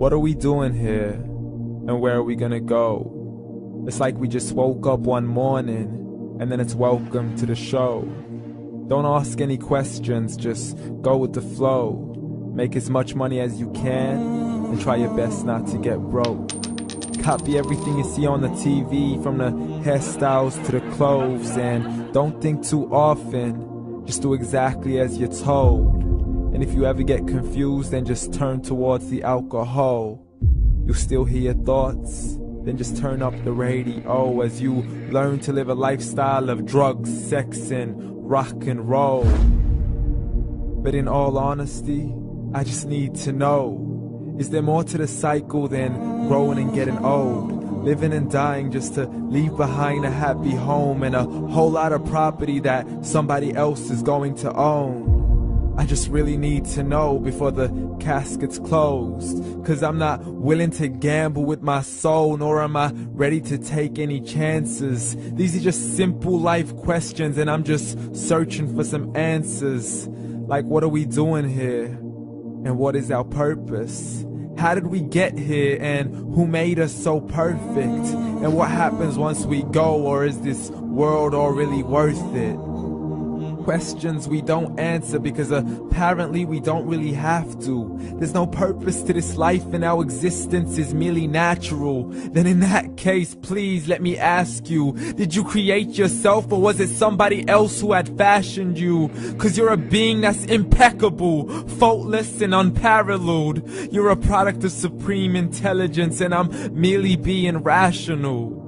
What are we doing here? And where are we gonna go? It's like we just woke up one morning, and then it's welcome to the show. Don't ask any questions, just go with the flow. Make as much money as you can, and try your best not to get broke. Copy everything you see on the TV, from the hairstyles to the clothes, and don't think too often, just do exactly as you're told. And if you ever get confused, then just turn towards the alcohol. You'll still hear your thoughts, then just turn up the radio as you learn to live a lifestyle of drugs, sex, and rock and roll. But in all honesty, I just need to know, is there more to the cycle than growing and getting old? Living and dying just to leave behind a happy home and a whole lot of property that somebody else is going to own. I just really need to know before the casket's closed, 'cause I'm not willing to gamble with my soul, nor am I ready to take any chances. These are just simple life questions, and I'm just searching for some answers. Like, what are we doing here? And what is our purpose? How did we get here, and who made us so perfect? And what happens once we go, or is this world all really worth it? Questions we don't answer because apparently we don't really have to. There's no purpose to this life and our existence is merely natural. Then in that case, please let me ask you, did you create yourself, or was it somebody else who had fashioned you? 'Cause you're a being that's impeccable, faultless and unparalleled. You're a product of supreme intelligence, and I'm merely being rational.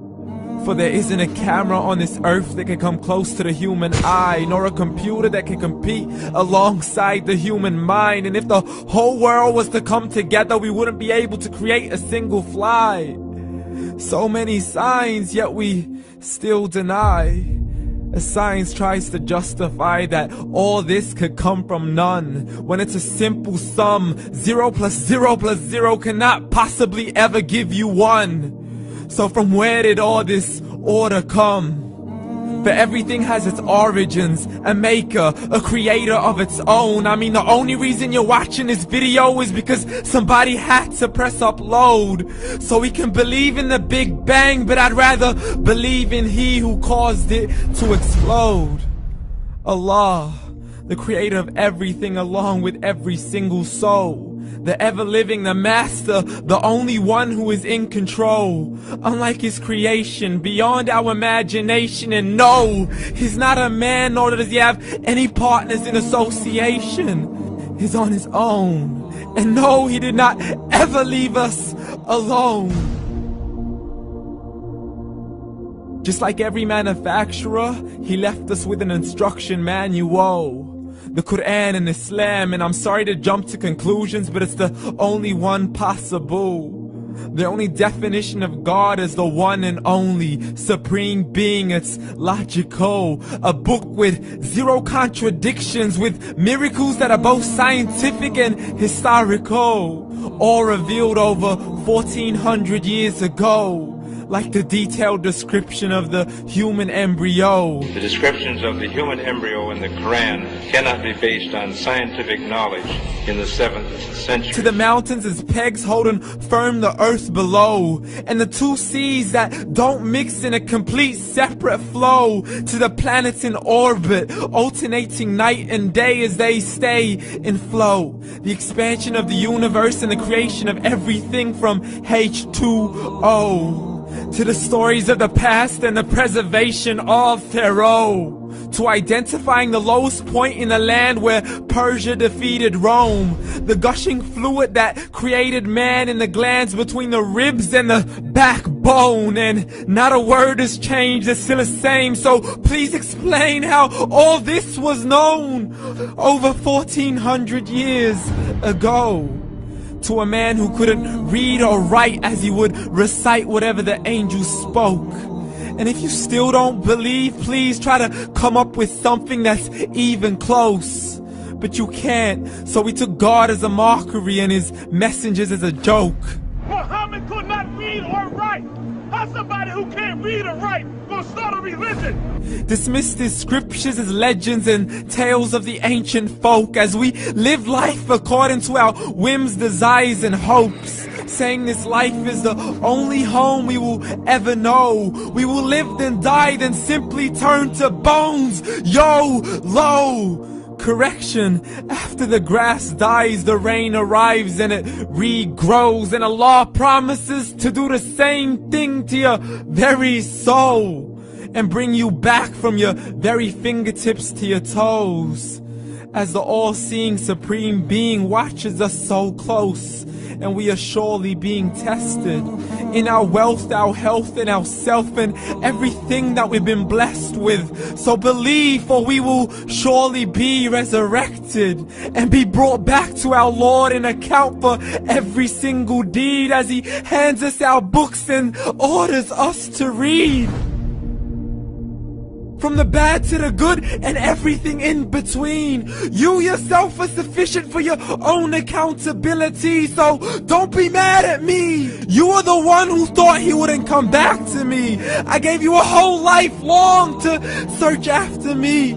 For there isn't a camera on this earth that can come close to the human eye, nor a computer that can compete alongside the human mind. And if the whole world was to come together, we wouldn't be able to create a single fly. So many signs, yet we still deny. As science tries to justify that all this could come from none, when it's a simple sum. 0 plus 0 plus 0 cannot possibly ever give you 1. So from where did all this order come? For everything has its origins, a maker, a creator of its own. I mean, the only reason you're watching this video is because somebody had to press upload. So we can believe in the Big Bang, but I'd rather believe in He who caused it to explode. Allah, the creator of everything along with every single soul. The ever-living, the master, the only one who is in control. Unlike his creation, beyond our imagination. And no, he's not a man, nor does he have any partners in association. He's on his own. And no, he did not ever leave us alone. Just like every manufacturer, he left us with an instruction manual. The Quran and Islam, and I'm sorry to jump to conclusions, but it's the only one possible. The only definition of God is the one and only supreme being. It's logical, a book with 0 contradictions, with miracles that are both scientific and historical, all revealed over 1400 years ago. Like the detailed description of the human embryo. The descriptions of the human embryo in the Quran cannot be based on scientific knowledge in the 7th century. To the mountains as pegs holding firm the earth below, and the 2 seas that don't mix in a complete separate flow. To the planets in orbit, alternating night and day as they stay in flow. The expansion of the universe and the creation of everything from H2O. To the stories of the past and the preservation of Pharaoh. To identifying the lowest point in the land where Persia defeated Rome. The gushing fluid that created man in the glands between the ribs and the backbone. And not a word has changed, it's still the same. So please explain how all this was known over 1400 years ago. To a man who couldn't read or write, as he would recite whatever the angels spoke. And if you still don't believe, please try to come up with something that's even close. But you can't, so we took God as a mockery and his messengers as a joke. Muhammad could not read or write. How's somebody who can't read or write gonna start a religion? Dismissed his scriptures as legends and tales of the ancient folk, as we live life according to our whims, desires, and hopes. saying this life is the only home we will ever know. We will live then die, then simply turn to bones. YOLO! Correction, after the grass dies, the rain arrives and it regrows, and Allah promises to do the same thing to your very soul and bring you back from your very fingertips to your toes, as the all-seeing supreme being watches us so close, and we are surely being tested in our wealth, our health, and our self, and everything that we've been blessed with. So believe, for we will surely be resurrected and be brought back to our Lord and account for every single deed, as He hands us our books and orders us to read. From the bad to the good and everything in between. You yourself are sufficient for your own accountability, so don't be mad at me. You are the one who thought He wouldn't come back to me. I gave you a whole life long to search after me,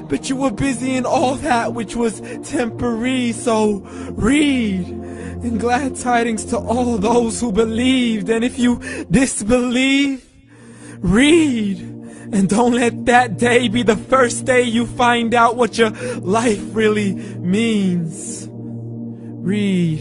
but you were busy in all that which was temporary. So read, and glad tidings to all those who believed. And if you disbelieve, read. And don't let that day be the first day you find out what your life really means. Read.